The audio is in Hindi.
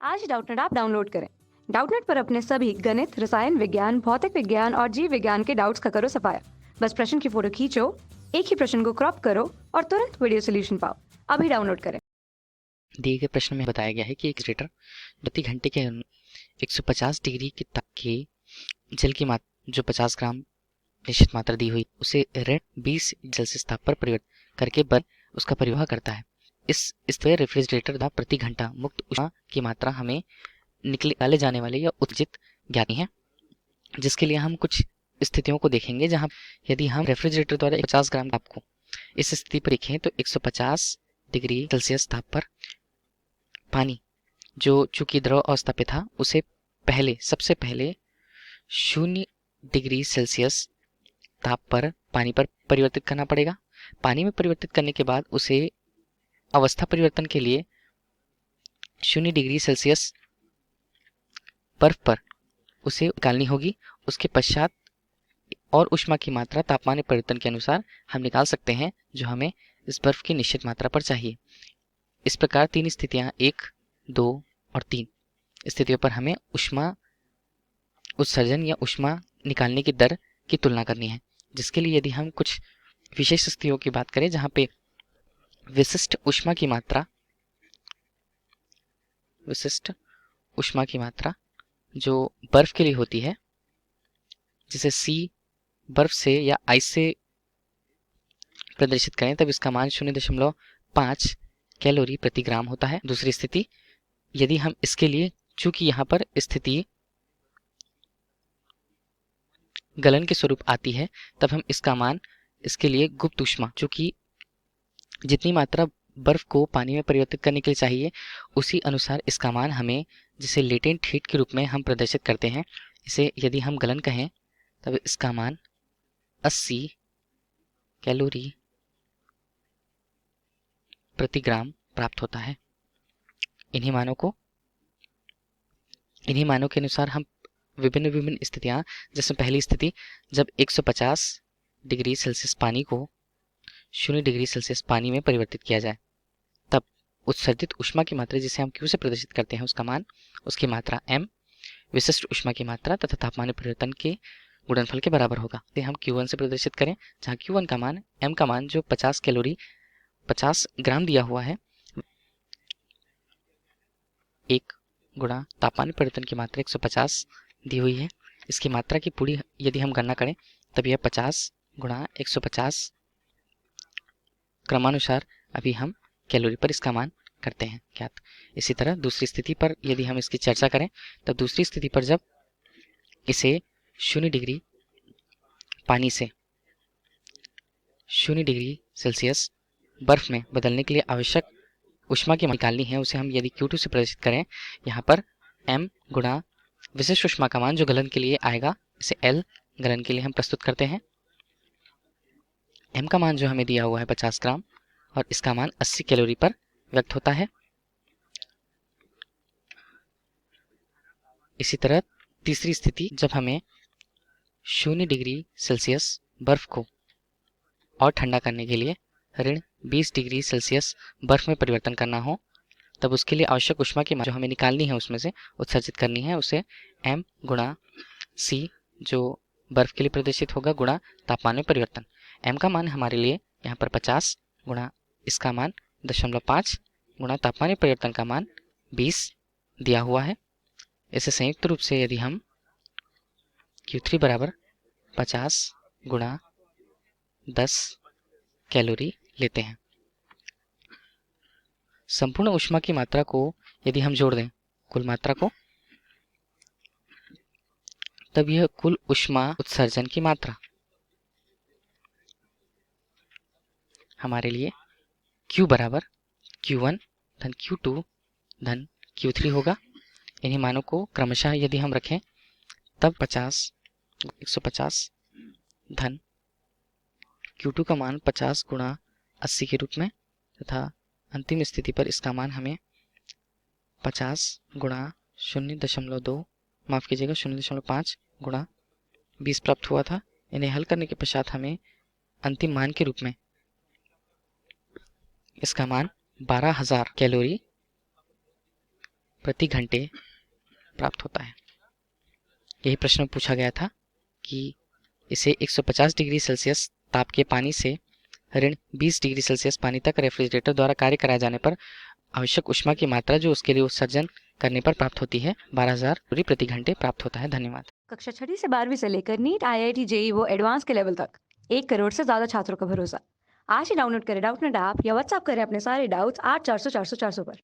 आज डाउटनेट ऐप डाउनलोड करें। डाउटनेट पर अपने सभी गणित, रसायन विज्ञान, भौतिक विज्ञान और जीव विज्ञान के डाउट्स का करो सफाया। बस प्रश्न की फोटो खींचो, एक ही प्रश्न को क्रॉप करो और तुरंत वीडियो सोल्यूशन पाओ। अभी डाउनलोड करें। दिए गए प्रश्न में बताया गया है कि एक लीटर प्रति घंटे के 150 डिग्री के ताप के जल की मात्रा जो 50 ग्राम निश्चित मात्रा दी हुई उसे ऋण 20 सेल्सियस ताप पर परिवर्तित करके बर्फ उसका परिवहन करता है। इस तरह रेफ्रिजरेटर द्वारा प्रति घंटा मुक्त ऊष्मा की मात्रा हमें निकाले जाने वाले या उत्सर्जित ज्ञात है, जिसके लिए हम कुछ स्थितियों को देखेंगे। जहां यदि हम रेफ्रिजरेटर द्वारा 50 ग्राम ताप को इस स्थिति पर रखें तो 150 डिग्री सेल्सियस ताप पर पानी जो चूंकि द्रव अवस्था पे था उसे सबसे पहले 0 डिग्री सेल्सियस ताप पर पानी पर परिवर्तित करना पड़ेगा। पानी में परिवर्तित करने के बाद उसे अवस्था परिवर्तन के लिए 0 डिग्री सेल्सियस बर्फ पर उसे निकालनी होगी। उसके पश्चात और ऊष्मा की मात्रा तापमान परिवर्तन के अनुसार हम निकाल सकते हैं जो हमें इस बर्फ की निश्चित मात्रा पर चाहिए। इस प्रकार 3 स्थितियां 1, 2 और 3 स्थितियों पर हमें ऊष्मा उत्सर्जन या ऊष्मा निकालने की दर की तुलना करनी है, जिसके लिए यदि हम कुछ विशेष स्थितियों की बात करें जहां पे विशिष्ट ऊष्मा की मात्रा जो बर्फ के लिए होती है, जिसे सी बर्फ से या आइस से प्रदर्शित करें, तब इसका मान 0.5 कैलोरी प्रति ग्राम होता है। दूसरी स्थिति, यदि हम इसके लिए चूंकि यहाँ पर स्थिति गलन के स्वरूप आती है, तब हम इसका मान इसके लिए गुप्त ऊष्मा, चूंकि जितनी मात्रा बर्फ को पानी में परिवर्तित करने के लिए चाहिए उसी अनुसार इसका मान हमें, जिसे लेटेंट हीट के रूप में हम प्रदर्शित करते हैं, इसे यदि हम गलन कहें तब इसका मान 80 कैलोरी प्रति ग्राम प्राप्त होता है। इन्हीं मानों के अनुसार हम विभिन्न स्थितियां, जिसमें पहली स्थिति जब 150 डिग्री सेल्सियस पानी को 0 डिग्री सेल्सियस पानी में परिवर्तित किया जाए, तब उत्सर्जित ऊष्मा की मात्रा जिसे हम Q से प्रदर्शित करते हैं उसका मान, उसकी मात्रा M विशिष्ट ऊष्मा की मात्रा तथा तापमान परिवर्तन के गुणनफल के बराबर होगा। तो हम Q1 से प्रदर्शित करें, जहाँ Q1 का मान M का मान जो 50 ग्राम दिया हुआ है, 1 गुणा तापमान परिवर्तन की मात्रा 150 दी हुई है। इसकी मात्रा की पूरी यदि हम गणना करें तब यह 50 गुणा 150 क्रमानुसार अभी हम कैलोरी पर इसका मान करते हैं ज्ञात। इसी तरह दूसरी स्थिति पर यदि हम इसकी चर्चा करें, तब दूसरी स्थिति पर जब इसे 0 डिग्री पानी से 0 डिग्री सेल्सियस बर्फ में बदलने के लिए आवश्यक ऊष्मा की निकालनी है, उसे हम यदि Q2 से प्रदर्शित करें, यहाँ पर M गुणा विशिष्ट ऊष्मा का मान जो गलन के लिए आएगा, इसे L गलन के लिए हम प्रस्तुत करते हैं। M का मान जो हमें दिया हुआ है 50 ग्राम और इसका मान 80 कैलोरी पर व्यक्त होता है। इसी तरह तीसरी स्थिति जब हमें 0 डिग्री सेल्सियस बर्फ को और ठंडा करने के लिए ऋण 20 डिग्री सेल्सियस बर्फ में परिवर्तन करना हो, तब उसके लिए आवश्यक ऊष्मा की मात्रा जो हमें निकालनी है, उसमें से उत्सर्जित करनी है, उसे M गुणा C जो बर्फ के लिए प्रदर्शित होगा गुणा तापमान में परिवर्तन। M का मान हमारे लिए यहाँ पर 50 गुणा इसका मान 0.5 गुणा तापमान में परिवर्तन का मान 20 दिया हुआ है। इसे संयुक्त रूप से यदि हम Q3 बराबर 50 गुणा 10 कैलोरी लेते हैं, संपूर्ण ऊष्मा की मात्रा को यदि हम जोड़ दें कुल मात्रा को, तब यह कुल ऊष्मा उत्सर्जन की मात्रा हमारे लिए Q बराबर Q1 धन Q2 धन Q3 होगा। इन्हीं मानों को क्रमशः यदि हम रखें तब 150 धन Q2 का मान 50 गुणा 80 के रूप में, तथा अंतिम स्थिति पर इसका मान हमें 50 गुणा 0.2 माफ कीजिएगा 0.5 गुणा 20 प्राप्त हुआ था। इन्हें हल करने के पश्चात हमें अंतिम मान के रूप में इसका मान 12,000 कैलोरी प्रति घंटे प्राप्त होता है। यही प्रश्न पूछा गया था कि इसे 150 डिग्री सेल्सियस ताप के पानी से ऋण 20 डिग्री सेल्सियस पानी तक रेफ्रिजरेटर द्वारा कार्य कराए जाने पर आवश्यक ऊष्मा की मात्रा जो उसके लिए उत्सर्जन करने पर प्राप्त होती है 12,000 कैलोरी प्रति घंटे प्राप्त होता है। धन्यवाद। कक्षा 6 से 12वीं से लेकर नीट, IIT, जेईई वो एडवांस के लेवल तक 1 करोड़ से ज्यादा छात्रों का भरोसा। आज ही डाउनलोड करें डाउटनेट ऐप या व्हाट्सएप करें अपने सारे डाउट्स 8400 400 400 पर।